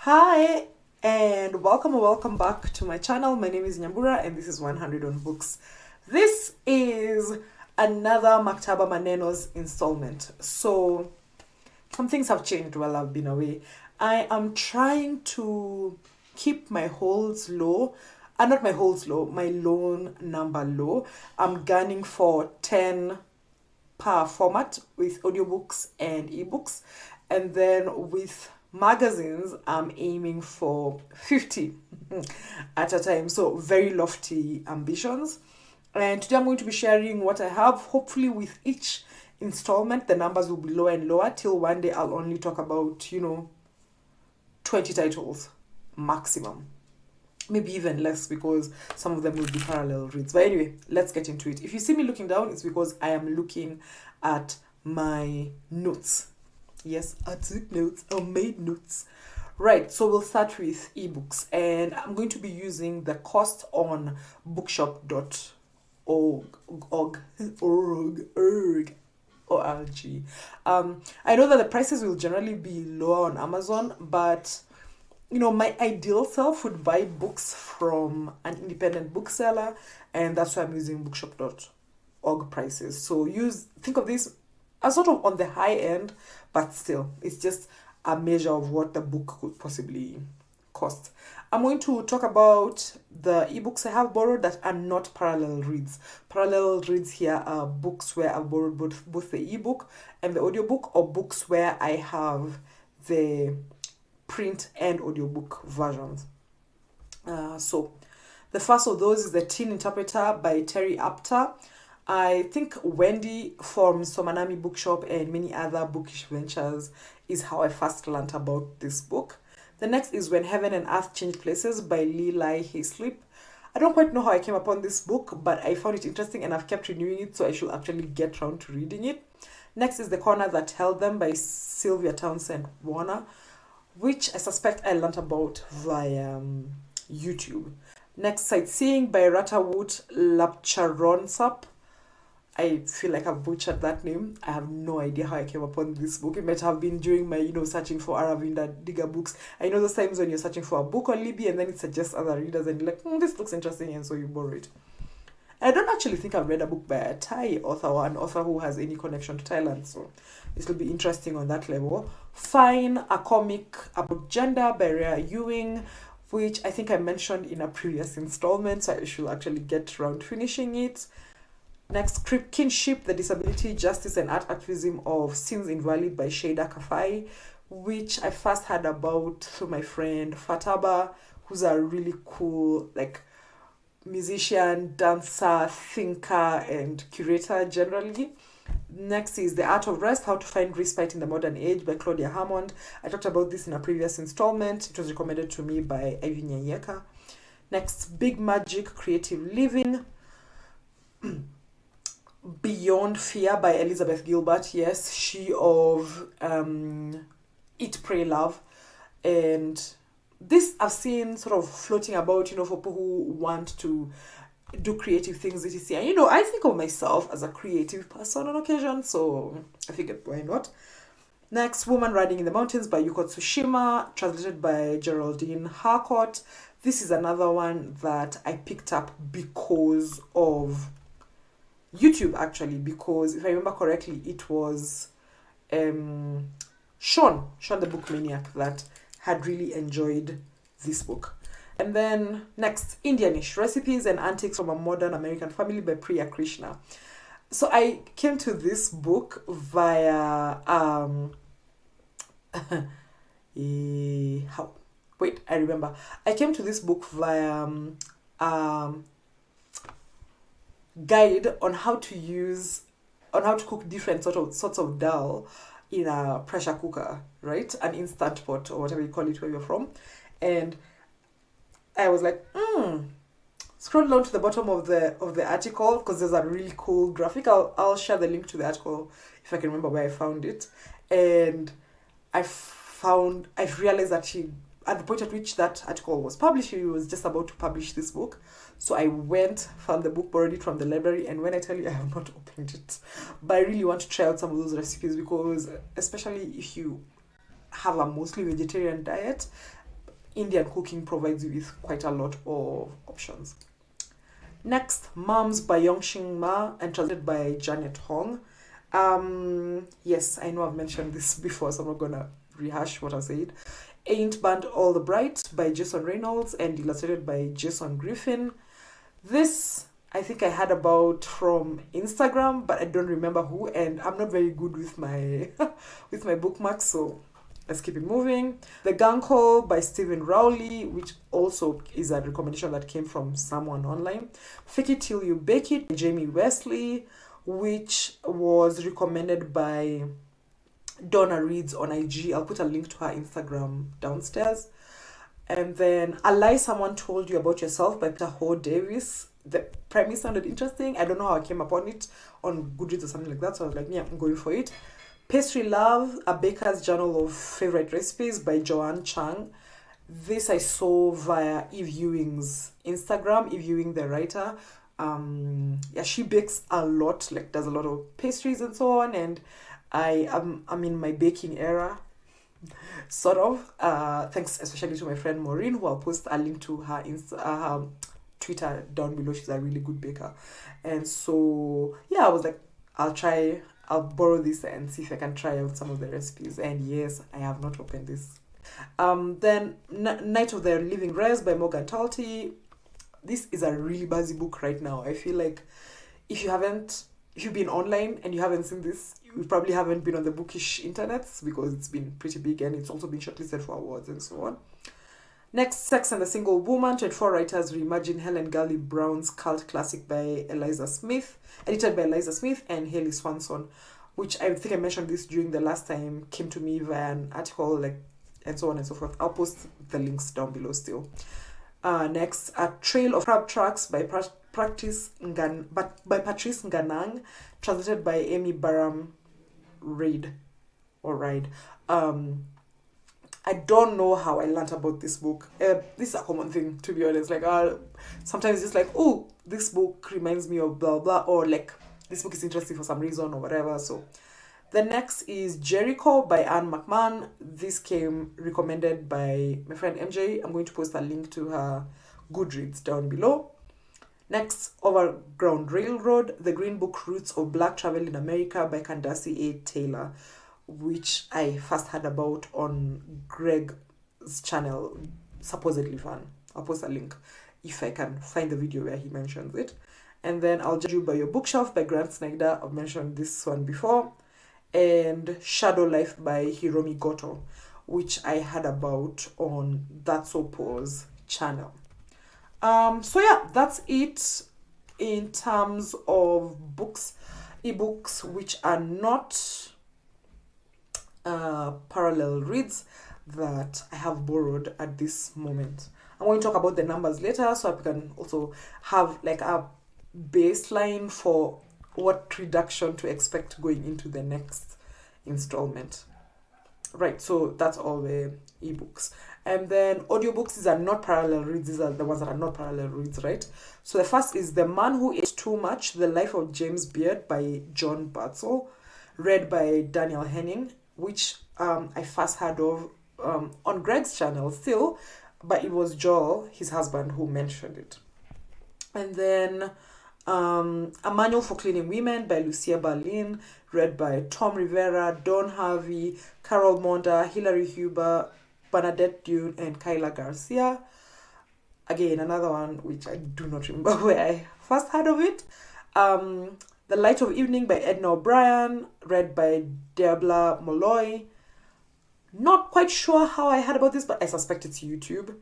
Hi and welcome back to my channel. My name is Nyambura and this is 100 on Books. This is another Maktaba Manenos installment. So some things have changed while I've been away. I am trying to keep my holds low. Not my holds low, my loan number low. I'm gunning for 10 per format with audiobooks and ebooks, and then with magazines I'm aiming for 50 at a time. So very lofty ambitions, and today I'm going to be sharing what I have. Hopefully with each installment the numbers will be lower and lower till one day I'll only talk about 20 titles maximum, maybe even less, because some of them will be parallel reads. But anyway, let's get into it. If you see me looking down, it's because I am looking at my notes. Yes, I took notes, I made notes. Right, so we'll start with ebooks, and I'm going to be using the cost on bookshop.org. I know that the prices will generally be lower on Amazon, but my ideal self would buy books from an independent bookseller, and that's why I'm using bookshop.org prices. So think of this as sort of on the high end, but still, it's just a measure of what the book could possibly cost. I'm going to talk about the ebooks I have borrowed that are not parallel reads. Parallel reads here are books where I've borrowed both the ebook and the audiobook, or books where I have the print and audiobook versions. So the first of those is The Teen Interpreter by Terry Apter. I think Wendy from Somanami Bookshop and many other bookish ventures is how I first learned about this book. The next is When Heaven and Earth Change Places by Lili Hayslip. I don't quite know how I came upon this book, but I found it interesting and I've kept renewing it, so I should actually get around to reading it. Next is The Corner That Held Them by Sylvia Townsend Warner, which I suspect I learned about via YouTube. Next, Sightseeing by Ratawut Lapcharonsap. I feel like I've butchered that name. I have no idea how I came upon this book. It might have been during my, searching for Aravinda Digger books. I know those times when you're searching for a book on Libby and then it suggests other readers and you're like, this looks interesting, and so you borrow it. I don't actually think I've read a book by a Thai author or an author who has any connection to Thailand, so this will be interesting on that level. Fine, a comic about gender by Rhea Ewing, which I think I mentioned in a previous installment, so I should actually get around finishing it. Next, Kinship, the Disability, Justice and Art Activism of Sins Invalid by Shada Kafai, which I first heard about through my friend Fataba, who's a really cool musician, dancer, thinker, and curator generally. Next is The Art of Rest, How to Find Respite in the Modern Age by Claudia Hammond. I talked about this in a previous installment. It was recommended to me by Ivy Nyanyeka. Next, Big Magic, Creative Living. Beyond Fear by Elizabeth Gilbert. Yes, she of Eat, Pray, Love. And this I've seen sort of floating about, for people who want to do creative things, etc. And I think of myself as a creative person on occasion, so I figured why not. Next, Woman Riding in the Mountains by Yuko Tsushima, translated by Geraldine Harcourt. This is another one that I picked up because of YouTube, actually, because if I remember correctly, it was Sean the Book Maniac, that had really enjoyed this book. And then next, Indianish, Recipes and Antics from a Modern American Family by Priya Krishna. So I came to this book via I came to this book via guide on how to cook different sorts of dal in a pressure cooker, right? An instant pot or whatever you call it where you're from. And I was like, scroll down to the bottom of the article, because there's a really cool graphic. I'll share the link to the article if I can remember where I found it. And I've realized that at the point at which that article was published, she was just about to publish this book. So I went, found the book, borrowed it from the library, and when I tell you I have not opened it, but I really want to try out some of those recipes, because especially if you have a mostly vegetarian diet, Indian cooking provides you with quite a lot of options. Next, Moms by Yongxing Ma and translated by Janet Hong. Yes, I know I've mentioned this before, so I'm not gonna rehash what I said. Ain't Burned All the Bright by Jason Reynolds and illustrated by Jason Griffin. This I think I heard about from Instagram, but I don't remember who, and I'm not very good with my with my bookmarks, so let's keep it moving. The Gang Hall by Stephen Rowley, which also is a recommendation that came from someone online. Fake It Till You Bake It by Jamie Wesley, which was recommended by Donna Reads on IG. I'll put a link to her Instagram downstairs. And then A Lie Someone Told You About Yourself by Peter Ho Davis. The premise sounded interesting. I don't know how I came upon it on Goodreads or something like that, so I was like, yeah, I'm going for it. Pastry Love, A Baker's Journal of Favorite Recipes by Joanne Chang. This I saw via Eve Ewing's Instagram, Eve Ewing the writer. Yeah, she bakes a lot, like does a lot of pastries and so on, and I'm in my baking era, sort of. Thanks especially to my friend Maureen, who I'll post a link to her her Twitter down below. She's a really good baker, and so yeah, I was like, I'll borrow this and see if I can try out some of the recipes. And yes, I have not opened this. Then Night of the Living Rest by Morgan Talty. This is a really buzzy book right now. I feel like if you've been online and you haven't seen this, you probably haven't been on the bookish internets, because it's been pretty big and it's also been shortlisted for awards and so on. Next, Sex and the Single Woman, 24 writers reimagine Helen Gurley Brown's cult classic by Eliza Smith, edited by Eliza Smith and Haley Swanson, which I think I mentioned this during the last time, came to me via an article, like, and so on and so forth. I'll post the links down below still. Next, A Trail of Crab Tracks by Patrice Nganang, translated by Amy Barham Reid. I don't know how I learned about this book. This is a common thing, to be honest. Like, sometimes it's like, oh, this book reminds me of blah blah, or like this book is interesting for some reason or whatever. So the next is Jericho by Anne McMahon. This came recommended by my friend MJ. I'm going to post a link to her Goodreads down below. Next, Overground Railroad, The Green Book Roots of Black Travel in America by Candace A. Taylor, which I first heard about on Greg's channel, supposedly fun. I'll post a link if I can find the video where he mentions it. And then I'll Judge You by Your Bookshelf by Grant Snyder. I've mentioned this one before. And Shadow Life by Hiromi Goto, which I heard about on That's So Pause channel. So yeah, that's it in terms of books, ebooks, which are not parallel reads that I have borrowed at this moment. I'm going to talk about the numbers later, so I can also have like a baseline for what reduction to expect going into the next installment. Right, so that's all the ebooks. And then audiobooks, these are not parallel reads. These are the ones that are not parallel reads, right? So the first is The Man Who Ate Too Much, The Life of James Beard by John Batzel, read by Daniel Henning, which I first heard of on Greg's channel still, but it was Joel, his husband, who mentioned it. And then A Manual for Cleaning Women by Lucia Berlin, read by Tom Rivera, Dawn Harvey, Carol Monda, Hilary Huber, Bernadette Dune, and Kyla Garcia. Again, another one which I do not remember where I first heard of it. The Light of Evening by Edna O'Brien, read by Diabla Molloy. Not quite sure how I heard about this, but I suspect it's YouTube.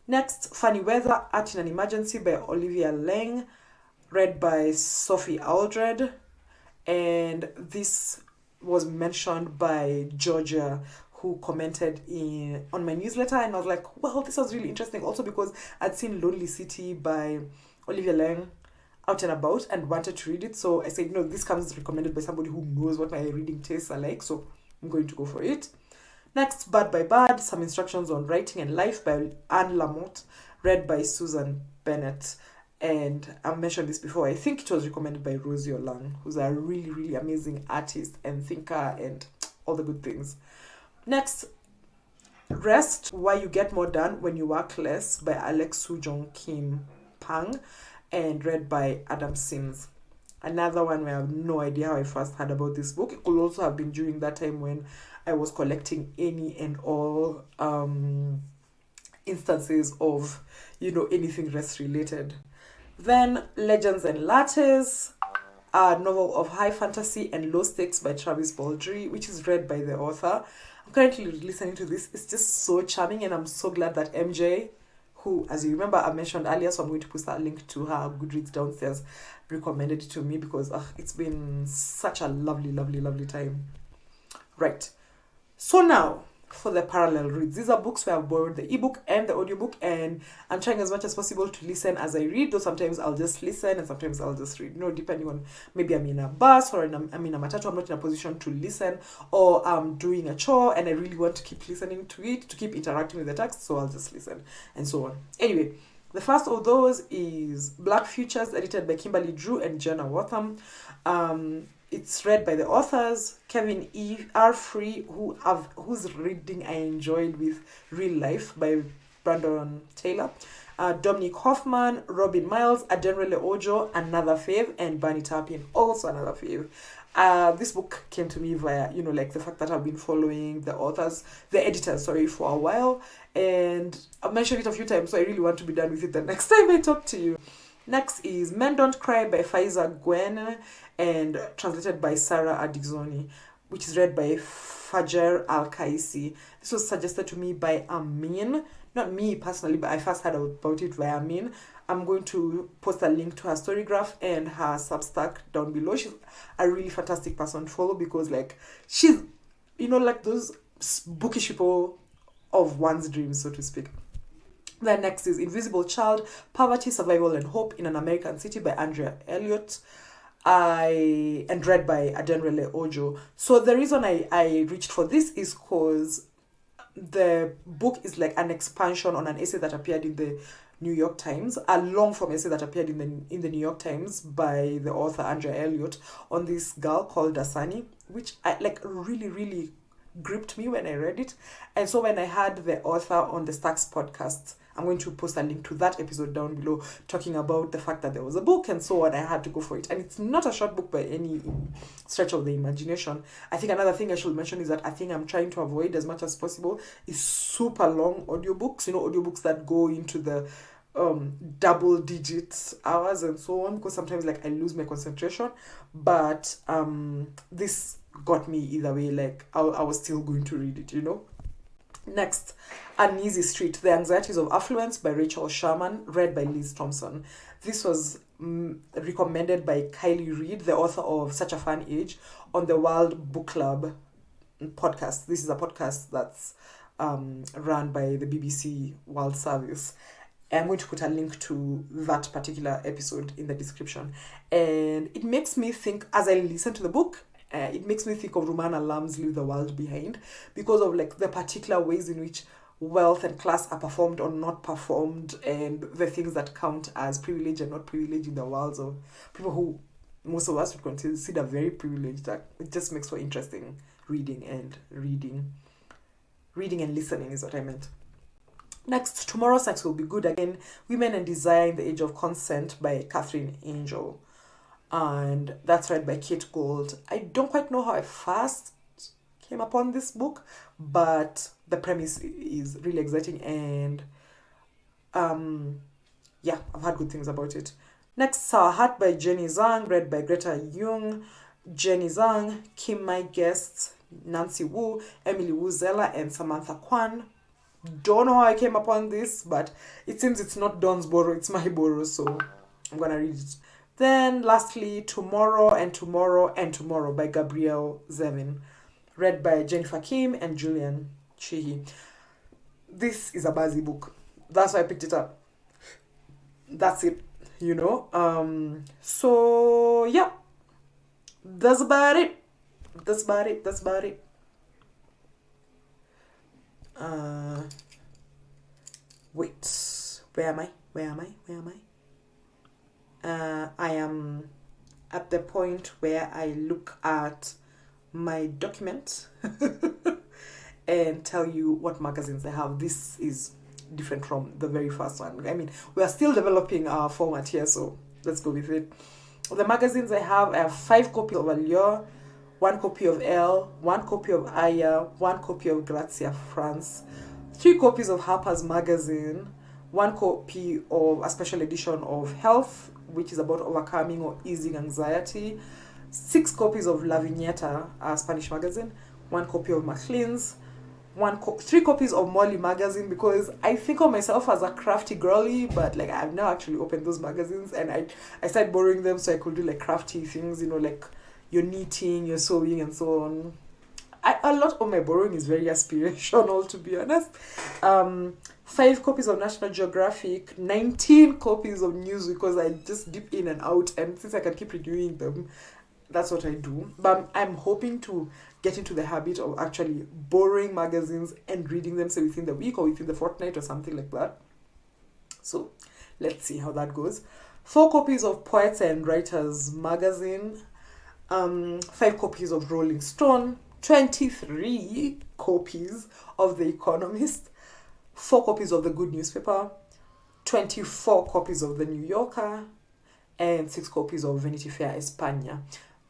Next, Funny Weather, Art in an Emergency by Olivia Lang, read by Sophie Aldred. And this was mentioned by Georgia, who commented on my newsletter, and I was like, well, this was really interesting. Also because I'd seen Lonely City by Olivia Lang out and about and wanted to read it. So I said, this comes recommended by somebody who knows what my reading tastes are like, so I'm going to go for it. Next, Bad by Bad, Some Instructions on Writing and Life by Anne Lamott, read by Susan Bennett. And I've mentioned this before. I think it was recommended by Rosie Olang, who's a really, really amazing artist and thinker and all the good things. Next, Rest, Why You Get More Done When You Work Less by Alex Sujong Kim Pang and read by Adam Sims. Another one where I have no idea how I first heard about this book. It could also have been during that time when I was collecting any and all instances of, anything rest related. Then Legends and Lattes, a novel of high fantasy and low stakes by Travis Baldry, which is read by the author. I'm currently listening to this. It's just so charming, and I'm so glad that MJ, who, as you remember, I mentioned earlier, so I'm going to post that link to her Goodreads downstairs, recommended it to me because it's been such a lovely, lovely, lovely time. Right. So now, for the parallel reads. These are books where I've borrowed the ebook and the audiobook, and I'm trying as much as possible to listen as I read, though sometimes I'll just listen and sometimes I'll just read, depending on, maybe I'm in a bus or I'm in a matatu, I'm not in a position to listen, or I'm doing a chore and I really want to keep listening to it, to keep interacting with the text, so I'll just listen, and so on. Anyway, the first of those is Black Futures, edited by Kimberly Drew and Jenna Wortham. It's read by the authors Kevin E. R. Free, whose reading I enjoyed with Real Life by Brandon Taylor, Dominic Hoffman, Robin Miles, Adenrele Ojo, another fave, and Barney Tapin, also another fave. This book came to me via, the fact that I've been following the editors, for a while, and I've mentioned it a few times, so I really want to be done with it the next time I talk to you. Next is Men Don't Cry by Faiza Gwen and translated by Sarah Adizoni, which is read by Fajer Al-Kaisi. This was suggested to me by Amyn. Not me personally, but I first heard about it via Amyn. I'm going to post a link to her Storygraph and her Substack down below. She's a really fantastic person to follow because, she's, those bookish people of one's dreams, so to speak. Then next is Invisible Child, Poverty, Survival, and Hope in an American City by Andrea Elliott. And read by Adenrele Ojo. So the reason I reached for this is because the book is like an expansion on an essay that appeared in the New York Times, a long form essay that appeared in the New York Times by the author Andrea Elliott on this girl called Dasani, which I really, really gripped me when I read it. And so when I had the author on the Stacks podcast, I'm going to post a link to that episode down below, talking about the fact that there was a book and so on. I had to go for it. And it's not a short book by any stretch of the imagination. I think another thing I should mention is that I think I'm trying to avoid as much as possible is super long audiobooks, audiobooks that go into the double digit hours and so on, because sometimes I lose my concentration. But this got me either way. I was still going to read it, Next, Uneasy Street, The Anxieties of Affluence by Rachel Sherman, read by Liz Thompson. This was recommended by Kylie Reid, the author of Such a Fun Age, on the World Book Club podcast. This is a podcast that's run by the BBC World Service. I'm going to put a link to that particular episode in the description. And it makes me think, as I listen to the book, it makes me think of Rumana Lam's Leave the World Behind, because of the particular ways in which wealth and class are performed or not performed, and the things that count as privilege and not privilege in the worlds of people who most of us would consider very privileged. It just makes for interesting reading and listening is what I meant. Next, Tomorrow Sex Will Be Good Again, Women and Desire in the Age of Consent by Catherine Angel. And that's read by Kate Gold. I don't quite know how I first came upon this book, but the premise is really exciting, and I've heard good things about it. Next, Sour Heart by Jenny Zhang, read by Greta Jung. Jenny Zhang, Kim My Guests, Nancy Wu, Emily Wu Zella, and Samantha Kwan. Don't know how I came upon this, but it seems it's not Dawn's borrow, it's my borrow, so I'm gonna read it. Then lastly, Tomorrow and Tomorrow and Tomorrow by Gabrielle Zevin, read by Jennifer Kim and Julian Sheehy. This is a buzzy book. That's why I picked it up. That's it, So yeah, that's about it. Wait, where am I? I am at the point where I look at my document and tell you what magazines I have. This is different from the very first one. I mean, we are still developing our format here, so let's go with it. The magazines I have 5 copies of Allure, 1 copy of Elle, 1 copy of Aya, 1 copy of Grazia France, 3 copies of Harper's Magazine, 1 copy of a special edition of Health, which is about overcoming or easing anxiety, 6 copies of La Viñeta, a Spanish magazine, 1 copy of Maclean's, 3 copies of Molly magazine, because I think of myself as a crafty girly, but like I've now actually opened those magazines, and I started borrowing them so I could do like crafty things, you know, like your knitting, your sewing, and so on. A lot of my borrowing is very aspirational, to be honest. 5 copies of National Geographic, 19 copies of news, because I just dip in and out, and since I can keep renewing them, that's what I do. But I'm hoping to get into the habit of actually borrowing magazines and reading them, say within the week or within the fortnight or something like that. So let's see how that goes. 4 copies of Poets and Writers magazine, 5 copies of Rolling Stone, 23 copies of The Economist, 4 copies of The Good Newspaper, 24 copies of The New Yorker, and 6 copies of Vanity Fair España.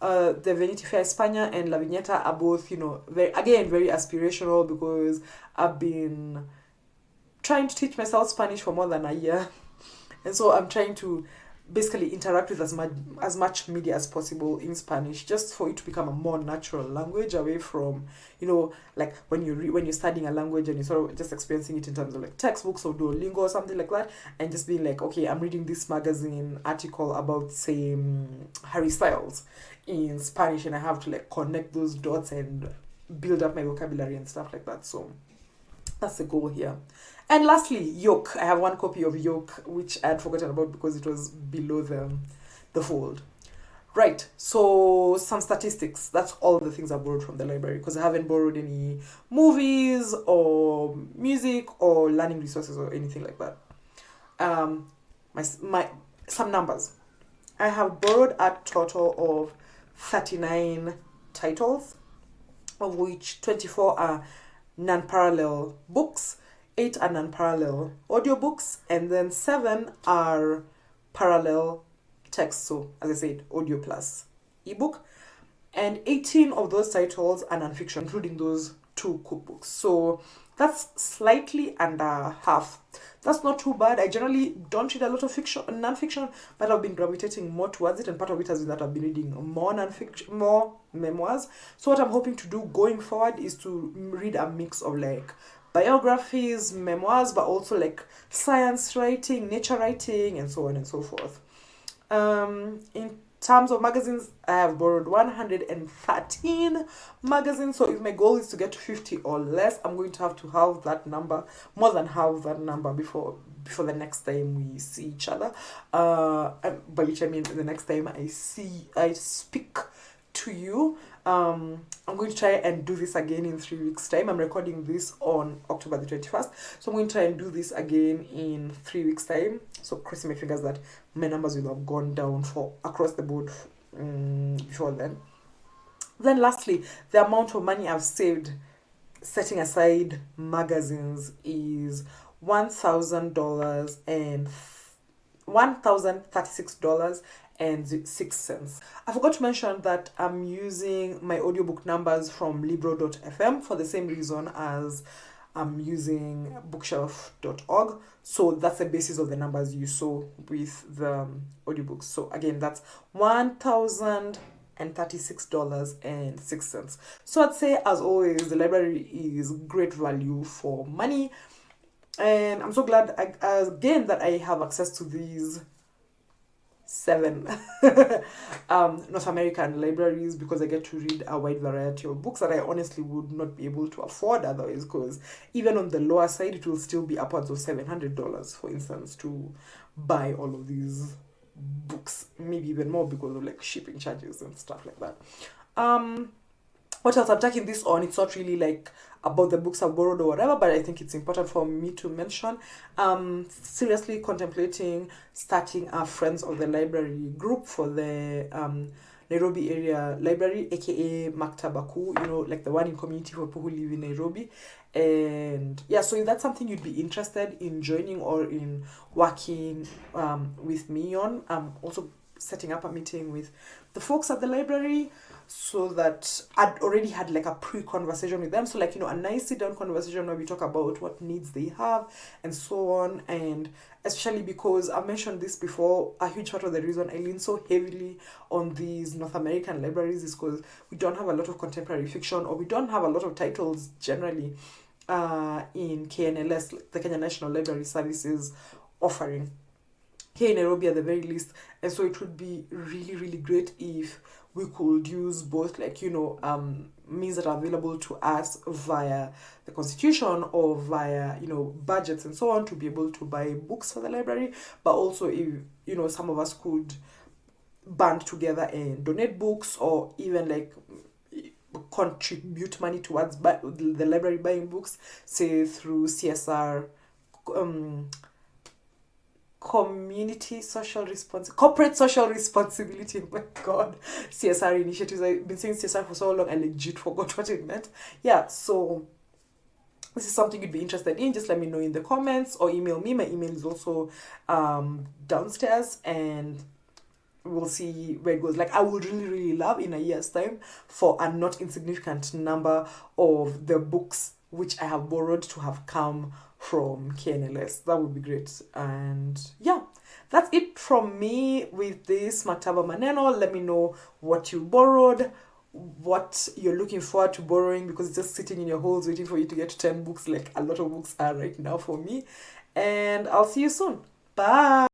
The Vanity Fair España and La Viñeta are both, you know, very aspirational, because I've been trying to teach myself Spanish for more than a year. And so I'm trying to basically interact with as much media as possible in Spanish, just for it to become a more natural language, away from, you know, like when you're studying a language and you're sort of just experiencing it in terms of like textbooks or Duolingo or something like that, and just being like, okay, I'm reading this magazine article about, say, Harry Styles in Spanish, and I have to like connect those dots and build up my vocabulary and stuff like that. So that's the goal here. And lastly, Yoke. I have 1 copy of Yoke, which I had forgotten about because it was below the fold. Right, so some statistics. That's all the things I borrowed from the library, because I haven't borrowed any movies or music or learning resources or anything like that. Some numbers. I have borrowed a total of 39 titles, of which 24 are non-parallel books, 8 are non-parallel audiobooks, and then 7 are parallel text. So, as I said, audio plus ebook. And 18 of those titles are non-fiction, including those 2 cookbooks. So that's slightly under half. That's not too bad. I generally don't read a lot of non-fiction, but I've been gravitating more towards it, and part of it has been that I've been reading more non-fiction, more memoirs. So what I'm hoping to do going forward is to read a mix of like biographies, memoirs, but also like science writing, nature writing, and so on and so forth. In terms of magazines, I have borrowed 113 magazines. So if my goal is to get to 50 or less, I'm going to have that number, more than half that number, before the next time we see each other. By which I mean the next time I speak to you. I'm going to try and do this again in 3 weeks' time. I'm recording this on October the 21st. So I'm going to try and do this again in 3 weeks' time. So crossing my fingers that my numbers will have gone down for across the board before then. Then lastly, the amount of money I've saved setting aside magazines is $1,036 and $1,036.06. I forgot to mention that I'm using my audiobook numbers from libro.fm for the same reason as I'm using bookshelf.org. So that's the basis of the numbers you saw with the audiobooks. So again, that's $1,036.06. So I'd say, as always, the library is great value for money. And I'm so glad, again, that I have access to these 7 North American libraries, because I get to read a wide variety of books that I honestly would not be able to afford otherwise, because even on the lower side, it will still be upwards of $700, for instance, to buy all of these books, maybe even more because of like shipping charges and stuff like that. What else I'm taking this on? It's not really like about the books I've borrowed or whatever, but I think it's important for me to mention. Seriously contemplating starting a Friends of the Library group for the Nairobi area library, aka Maktaba, like the one in community for people who live in Nairobi. And yeah, so if that's something you'd be interested in joining or in working with me on, I'm also setting up a meeting with the folks at the library, so that I'd already had like a pre-conversation with them. So like, a nice sit-down conversation where we talk about what needs they have and so on. And especially because I mentioned this before, a huge part of the reason I lean so heavily on these North American libraries is because we don't have a lot of contemporary fiction, or we don't have a lot of titles generally in KNLS, like the Kenya National Library Services offering here in Nairobi at the very least. And so it would be really, really great if we could use both, like, means that are available to us via the constitution or via, budgets and so on, to be able to buy books for the library. But also if, some of us could band together and donate books, or even like contribute money towards the library buying books, say through CSR, corporate social responsibility. Oh my god, CSR initiatives. I've been saying CSR for so long, I legit forgot what it meant. Yeah, so this is something you'd be interested in, just let me know in the comments or email me. My email is also downstairs, and we'll see where it goes. Like, I would really, really love in a year's time for a not insignificant number of the books which I have borrowed to have come from KNLS. That would be great. And yeah, that's it from me with this Maktaba Maneno. Let me know what you borrowed, what you're looking forward to borrowing, because it's just sitting in your holes waiting for you to get to 10 books, like a lot of books are right now for me. And I'll see you soon. Bye.